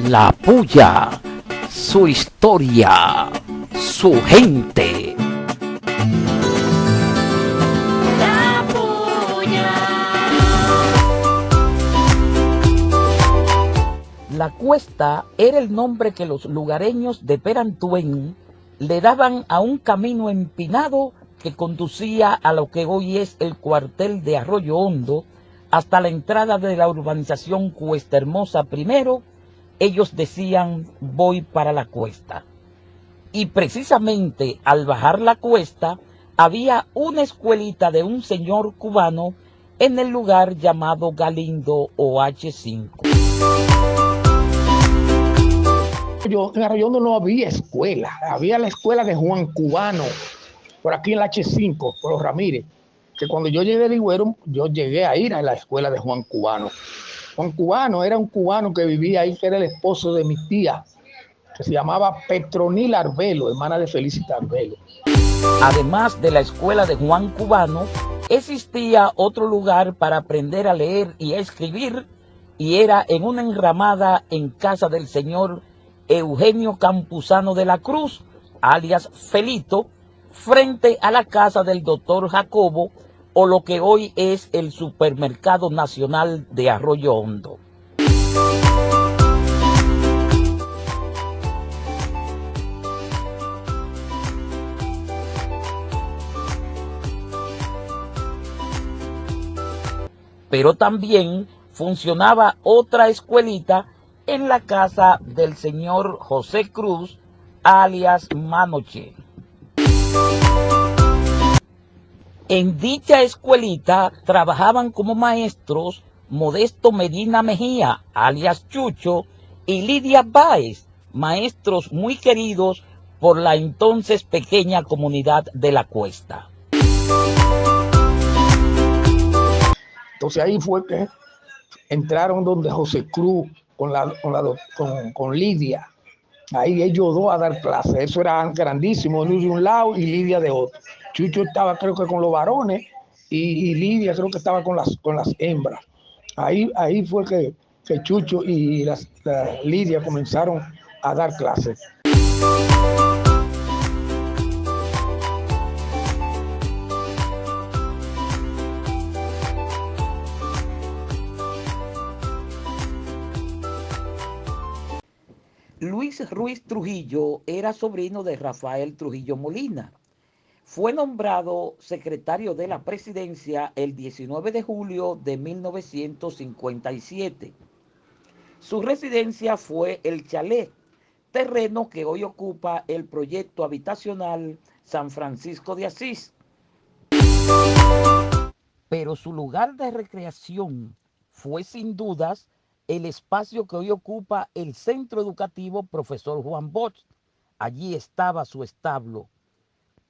La Puya, su historia, su gente. La Puya. La Cuesta era el nombre que los lugareños de Perantuén le daban a un camino empinado que conducía a lo que hoy es el cuartel de Arroyo Hondo hasta la entrada de la urbanización Cuesta Hermosa primero. Ellos decían: voy para la cuesta. Y precisamente al bajar la cuesta había una escuelita de un señor cubano en el lugar llamado Galindo OH5. En Arroyo Hondo no había escuela, había la escuela de Juan Cubano, por aquí en la H5, por los Ramírez, que cuando yo llegué de Higüero, yo llegué a ir a la escuela de Juan Cubano. Juan Cubano era un cubano que vivía ahí, que era el esposo de mi tía, que se llamaba Petronila Arbelo, hermana de Felicita Arbelo. Además de la escuela de Juan Cubano, existía otro lugar para aprender a leer y a escribir, y era en una enramada en casa del señor Eugenio Campuzano de la Cruz, alias Felito, frente a la casa del doctor Jacobo, o lo que hoy es el Supermercado Nacional de Arroyo Hondo. Pero también funcionaba otra escuelita en la casa del señor José Cruz, alias Manoche. En dicha escuelita trabajaban como maestros Modesto Medina Mejía, alias Chucho, y Lidia Báez, maestros muy queridos por la entonces pequeña comunidad de la Cuesta. Entonces ahí fue que entraron donde José Cruz con Lidia. Ahí ellos dos a dar clases. Eso era grandísimo, Luis de un lado y Lidia de otro. Chucho estaba creo que con los varones y Lidia creo que estaba con las hembras. Ahí fue que Chucho y la Lidia comenzaron a dar clases. Luis Ruiz Trujillo era sobrino de Rafael Trujillo Molina. Fue nombrado secretario de la presidencia el 19 de julio de 1957. Su residencia fue el Chalet, terreno que hoy ocupa el proyecto habitacional San Francisco de Asís. Pero su lugar de recreación fue sin dudas el espacio que hoy ocupa el Centro Educativo Profesor Juan Bosch. Allí estaba su establo,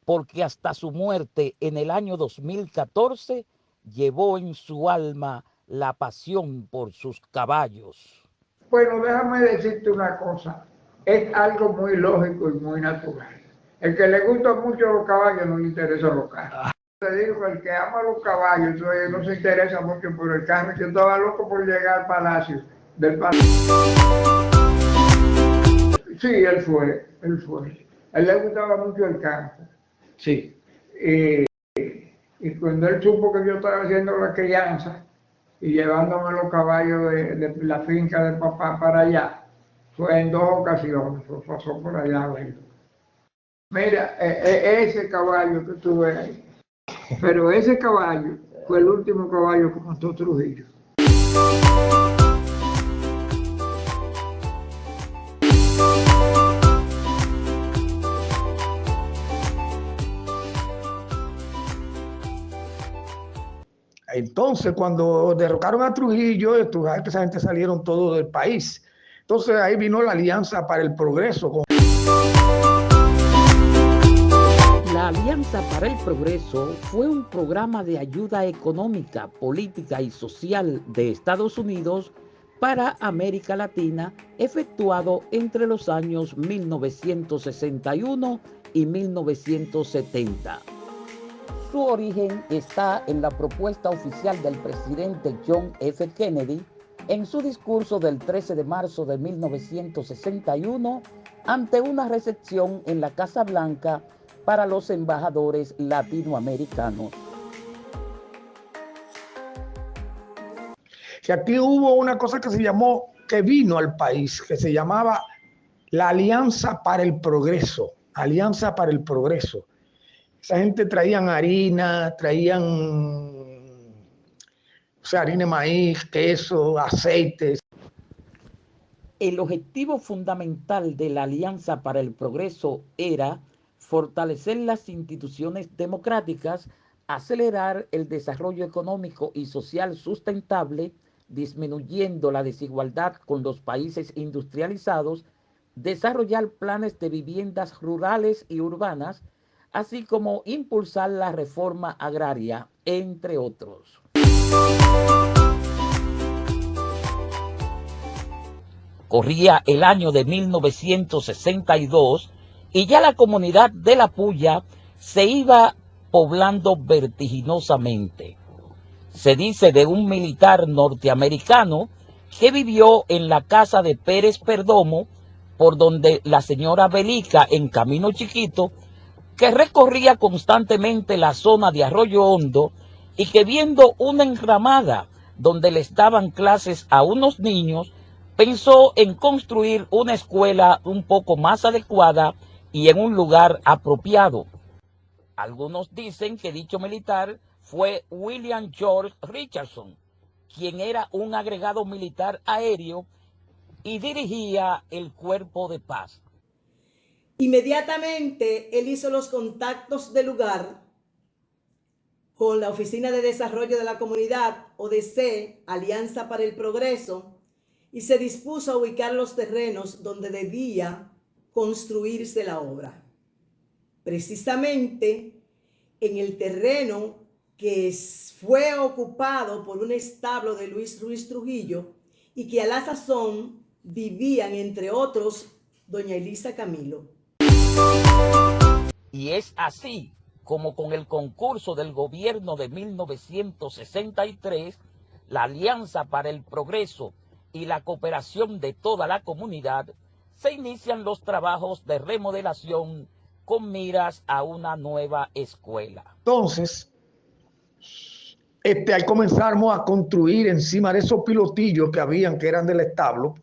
porque hasta su muerte en el año 2014 llevó en su alma la pasión por sus caballos. Bueno, déjame decirte una cosa, es algo muy lógico y muy natural. El que le gusta mucho los caballos no le interesa los carros. Te digo que el que ama los caballos no se interesa mucho por el carro. Yo estaba loco por llegar al palacio, Sí, él fue. A él le gustaba mucho el campo. Sí. Y cuando él supo que yo estaba haciendo la crianza y llevándome los caballos de la finca de papá para allá, fue en 2 ocasiones, pasó por allá a verlo. Mira, ese caballo que tú ves ahí, pero ese caballo fue el último caballo que montó Trujillo. Entonces, cuando derrocaron a Trujillo, esa gente salieron todos del país. Entonces ahí vino la Alianza para el Progreso. La Alianza para el Progreso fue un programa de ayuda económica, política y social de Estados Unidos para América Latina, efectuado entre los años 1961 y 1970. Su origen está en la propuesta oficial del presidente John F. Kennedy en su discurso del 13 de marzo de 1961 ante una recepción en la Casa Blanca para los embajadores latinoamericanos. Que aquí hubo una cosa que se llamó, que vino al país, que se llamaba la Alianza para el Progreso. Alianza para el Progreso. Esa gente traían harina, harina de maíz, queso, aceites. El objetivo fundamental de la Alianza para el Progreso era fortalecer las instituciones democráticas, acelerar el desarrollo económico y social sustentable, disminuyendo la desigualdad con los países industrializados, desarrollar planes de viviendas rurales y urbanas, así como impulsar la reforma agraria, entre otros. Corría el año de 1962 y ya la comunidad de La Puya se iba poblando vertiginosamente. Se dice de un militar norteamericano que vivió en la casa de Pérez Perdomo, por donde la señora Belica en Camino Chiquito, que recorría constantemente la zona de Arroyo Hondo y que viendo una enramada donde les daban clases a unos niños, pensó en construir una escuela un poco más adecuada y en un lugar apropiado. Algunos dicen que dicho militar fue William George Richardson, quien era un agregado militar aéreo y dirigía el Cuerpo de Paz. Inmediatamente él hizo los contactos del lugar con la Oficina de Desarrollo de la Comunidad, ODC, Alianza para el Progreso, y se dispuso a ubicar los terrenos donde debía construirse la obra. Precisamente en el terreno que fue ocupado por un establo de Luis Ruiz Trujillo y que a la sazón vivían, entre otros, doña Elisa Camilo. Y es así como con el concurso del gobierno de 1963, la Alianza para el Progreso y la cooperación de toda la comunidad, se inician los trabajos de remodelación con miras a una nueva escuela. Entonces, ahí comenzamos a construir encima de esos pilotillos que habían, que eran del establo.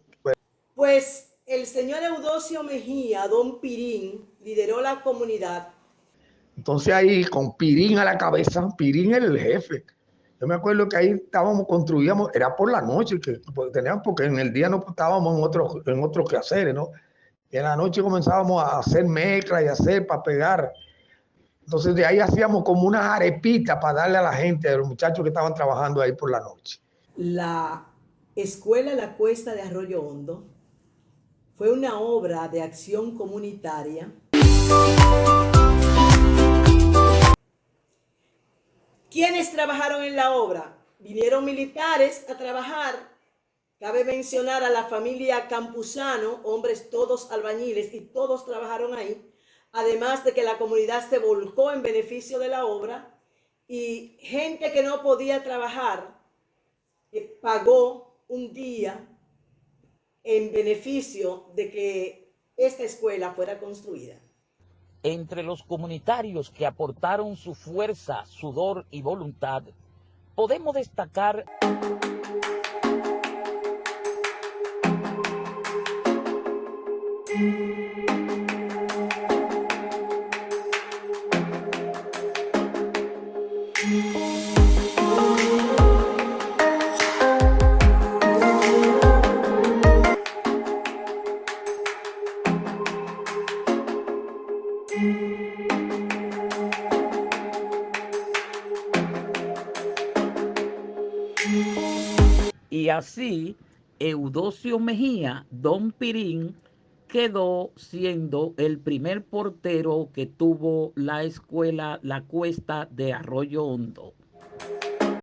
Pues el señor Eudosio Mejía, don Pirín, lideró la comunidad. Entonces ahí, con Pirín a la cabeza, Pirín era el jefe. Yo me acuerdo que ahí construíamos, era por la noche, porque en el día no estábamos en otros quehaceres, ¿no? Y en la noche comenzábamos a hacer mezcla y hacer para pegar. Entonces de ahí hacíamos como unas arepitas para darle a la gente, a los muchachos que estaban trabajando ahí por la noche. La Escuela La Cuesta de Arroyo Hondo fue una obra de acción comunitaria. ¿Quiénes trabajaron en la obra? Vinieron militares a trabajar. Cabe mencionar a la familia Campuzano, hombres todos albañiles, y todos trabajaron ahí. Además de que la comunidad se volcó en beneficio de la obra y gente que no podía trabajar pagó un día en beneficio de que esta escuela fuera construida. Entre los comunitarios que aportaron su fuerza, sudor y voluntad, podemos destacar y así Eudosio Mejía, don Pirín, quedó siendo el primer portero que tuvo la escuela La Cuesta de Arroyo Hondo.